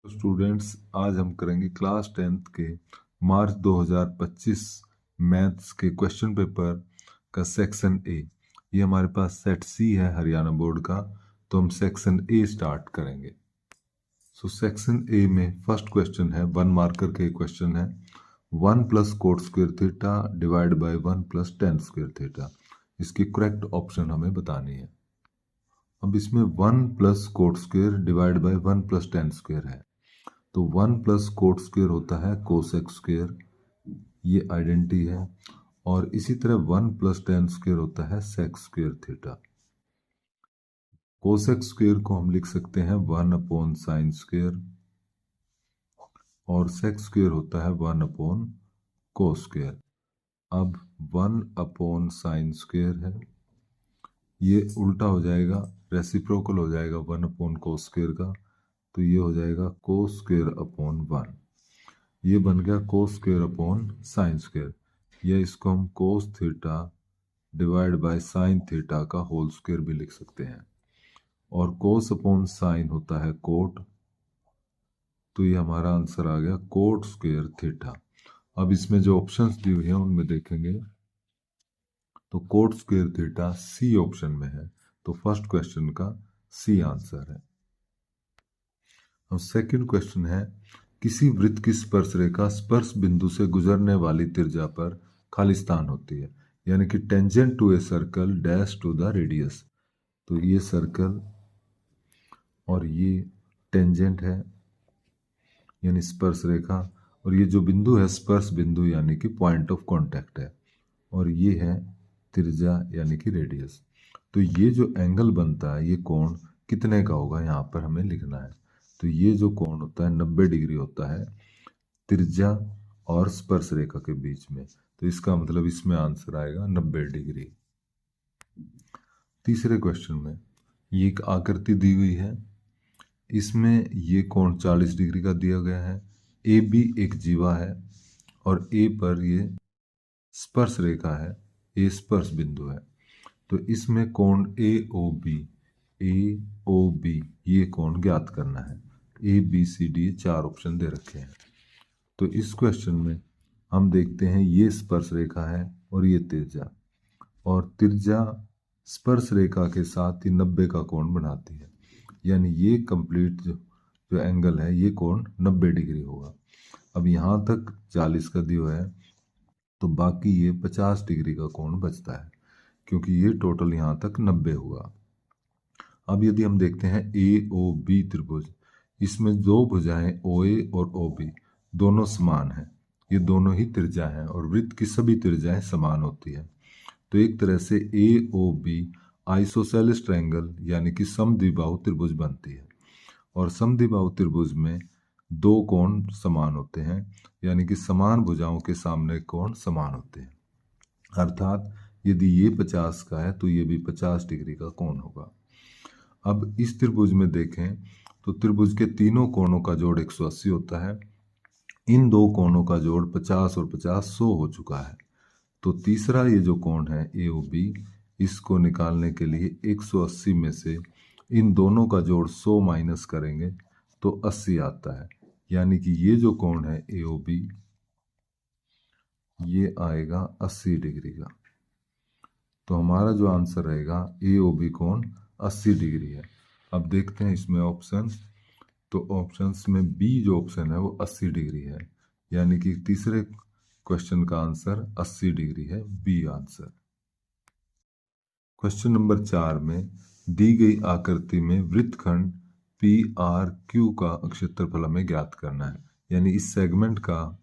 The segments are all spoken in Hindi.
स्टूडेंट्स, आज हम करेंगे क्लास 10th के मार्च 2025 मैथ्स के क्वेश्चन पेपर का सेक्शन ए। ये हमारे पास सेट सी है हरियाणा बोर्ड का, तो हम सेक्शन ए स्टार्ट करेंगे। सेक्शन ए में फर्स्ट क्वेश्चन है, 1 मार्कर के क्वेश्चन है। 1 plus coat square theta divide by 1 plus ten square theta. इसकी करेक्ट ऑप्शन हमें बतानी है। अब इसमें 1 plus coat square divide by 1 plus ten square है, तो 1 प्लस कोट स्क्वायर होता है कोसेक स्क्वायर, ये आइडेंटिटी है। और इसी तरह 1 प्लस टेन स्क्वायर होता है sec square theta. Cosec square को हम लिख सकते हैं 1 अपॉन साइन स्क्वायर, और सेक स्क्वायर होता है 1 अपॉन कोस स्क्वायर। अब 1 अपॉन साइन स्क्वायर है, ये उल्टा हो जाएगा, रेसिप्रोकल हो जाएगा 1 अपॉन कोस स्क्वायर का, तो ये हो जाएगा कोस स्क्वायर अपॉन 1। ये बन गया cos square upon sine square, या इसको हम cos theta divide by sine theta का होल स्क्वायर भी लिख सकते हैं। और कोस अपॉन साइन होता है कोट, तो ये हमारा आंसर आ गया कोट स्क्वायर थीटा। अब इसमें जो ऑप्शंस दी हुई हैं उनमें देखेंगे तो cot square theta C option में है, तो फर्स्ट क्वेश्चन का सी आंसर है। अब सेकंड क्वेश्चन है, किसी वृत्त की स्पर्श रेखा स्पर्श बिंदु से गुजरने वाली त्रिज्या पर खाली स्थान होती है, यानी कि tangent to a circle dash to the radius. तो ये सर्कल और ये टेंजेंट है यानी स्पर्श रेखा, और ये जो बिंदु है स्पर्श बिंदु यानी कि पॉइंट ऑफ कांटेक्ट है, और ये है त्रिज्या यानी कि रेडियस। तो ये जो एंगल बनता है ये कोण कितने का होगा यहाँ पर हमें लिखना है। तो ये जो कोण होता है 90 डिग्री होता है त्रिज्या और स्पर्श रेखा के बीच में, तो इसका मतलब इसमें आंसर आएगा 90 डिग्री। तीसरे क्वेश्चन में ये एक आकृति दी हुई है, इसमें ये कोण 40 डिग्री का दिया गया है। ए बी एक जीवा है और ए पर ये स्पर्श रेखा है, ए स्पर्श बिंदु है। तो इसमें कोण ए ओ बी ये कोण ज्ञात करना है। A B C D 4 option दे रखे हैं। तो इस क्वेश्चन में हम देखते हैं ये स्पर्श रेखा है और ये त्रिज्या, और त्रिज्या स्पर्श रेखा के साथ ही 90 का कोण बनाती है, यानी ये कंप्लीट जो एंगल है ये कोण 90 डिग्री होगा। अब यहाँ तक 40 का दिया है, तो बाकी ये 50 डिग्री का कोण बचता है, क्योंकि ये टोटल यहाँ तक 90 हुआ। अब यदि हम देखते हैं ए ओ बी त्रिभुज, इसमें दो भुजाएं ओ ए और ओ बी दोनों समान हैं, ये दोनों ही त्रिज्या हैं और वृत्त की सभी त्रिज्याएं समान होती है। तो एक तरह से ए ओ बी आइसोसेलेस ट्रायंगल यानी कि समद्विबाहु त्रिभुज बनती है, और समद्विबाहु त्रिभुज में दो कोण समान होते हैं, यानी कि समान भुजाओं के सामने कोण समान होते हैं। अर्थात यदि ये 50 का है तो ये भी 50 डिग्री का कोण होगा। अब इस त्रिभुज में देखें तो त्रिभुज के तीनों कोणों का जोड़ 180 होता है। इन दो कोणों का जोड़ 50 और 50 100 हो चुका है। तो तीसरा ये जो कोण है ए ओ बी, इसको निकालने के लिए 180 में से इन दोनों का जोड़ 100 माइनस करेंगे तो 80 आता है, यानी कि ये जो कोण है ए ओ बी ये आएगा 80 डिग्री का। तो हमारा जो आंसर रहेगा ए ओ बी कोण 80 डिग्री है। अब देखते हैं इसमें ऑप्शन, तो ऑप्शंस में बी जो ऑप्शन है वो 80 डिग्री है, यानी कि तीसरे क्वेश्चन का आंसर 80 डिग्री है, बी आंसर। क्वेश्चन नंबर 4 में दी गई आकृति में वृत्तखंड पी आर क्यू का क्षेत्रफल हमें ज्ञात करना है, यानी इस सेगमेंट का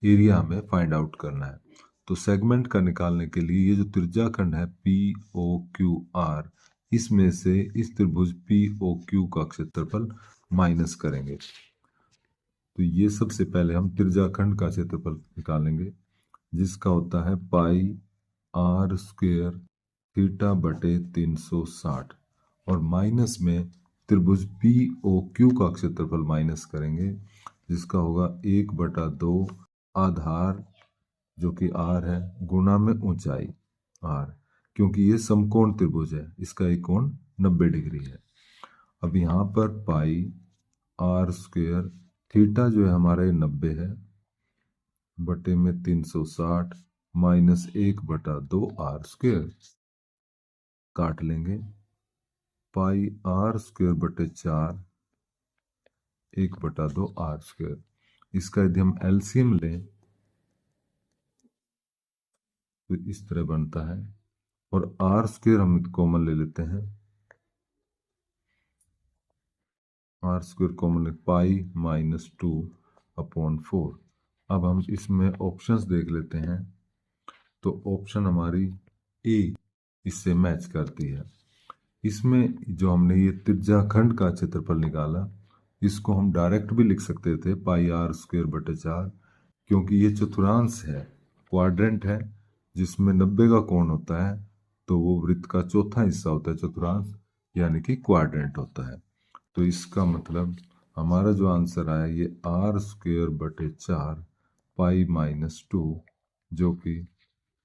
एरिया हमें फाइंड आउट करना है। तो सेगमेंट का निकालने के लिए ये जो त्रिज्या खंड है पी ओ क्यू आर, इसमें से इस त्रिभुज पी ओ क्यू का क्षेत्रफल माइनस करेंगे। तो ये सबसे पहले हम त्रिज्या खंड का क्षेत्रफल निकालेंगे, जिसका होता है पाई आर स्क्वेयर थीटा बटे 360, और माइनस में त्रिभुज पी ओ क्यू का क्षेत्रफल माइनस करेंगे, जिसका होगा 1/2 आधार जो कि आर है गुणा में ऊंचाई आर, क्योंकि ये समकोण त्रिभुज है, इसका एक कोण 90 डिग्री है। अब यहाँ पर पाई आर स्क्वेयर थीटा जो है हमारा ये 90 है, बटे में 360 माइनस 1/2 आर स्क्वेयर, काट लेंगे, पाई आर स्क्वेयर बटे 4 1/2 आर स्क्वेयर। इसका यदि हम एलसीएम लें तो इस तरह बनता है, और आर स्क्वेयर हम कॉमन ले लेते हैं, आर स्क्वेयर कॉमन ले, पाई -2/4। अब हम इसमें ऑप्शंस देख लेते हैं, तो ऑप्शन हमारी ए इससे मैच करती है। इसमें जो हमने ये त्रिज्याखंड का क्षेत्रफल निकाला, इसको हम डायरेक्ट भी लिख सकते थे, पाई आर स्क्वेयर बटे 4, क्योंकि ये चतुर्थांश है, क्वाड्रेंट है, जिसमें 90 का कोण होता है, तो वो वृत्त का चौथा हिस्सा होता है चतुर्थांश, यानी कि क्वाड्रेंट होता है। तो इसका मतलब हमारा जो आंसर आया ये आर स्क्वेयर बटे 4 पाई -2, जो कि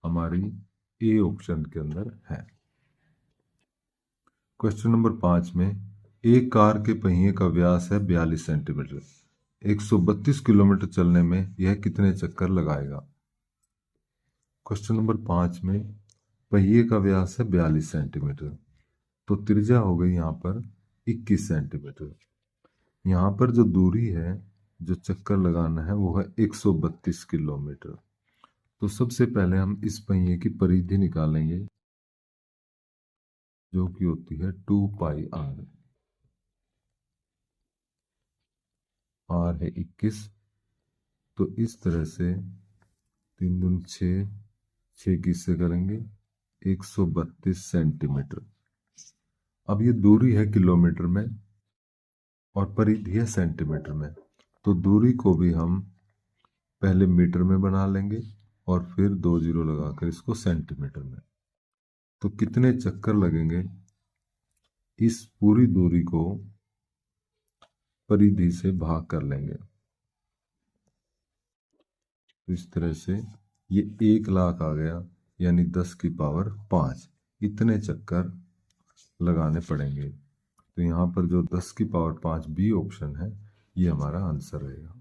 हमारी ए ऑप्शन के अंदर है। क्वेश्चन नंबर 5 में एक कार के पहिए का व्यास है 42 सेंटीमीटर, 132 किलोमीटर चलने में यह कितने चक्कर लगाएगा। क्वेश्चन नंबर 5 में पहिए का व्यास है 42 सेंटीमीटर, तो त्रिज्या हो गई यहाँ पर 21 सेंटीमीटर। यहाँ पर जो दूरी है जो चक्कर लगाना है वो है 132 किलोमीटर। तो सबसे पहले हम इस पहिए की परिधि निकालेंगे, जो कि होती है 2 पाई आर। आर है 21, तो इस तरह से 3 दूनी 6, 6 किससे करेंगे 132 सेंटीमीटर। अब ये दूरी है किलोमीटर में और परिधि है सेंटीमीटर में, तो दूरी को भी हम पहले मीटर में बना लेंगे और फिर 2 जीरो लगाकर इसको सेंटीमीटर में। तो कितने चक्कर लगेंगे, इस पूरी दूरी को परिधि से भाग कर लेंगे। तो इस तरह से ये 1 लाख आ गया, यानी 10 की पावर 5 इतने चक्कर लगाने पड़ेंगे। तो यहाँ पर जो 10 की पावर 5 बी ऑप्शन है, ये हमारा आंसर रहेगा।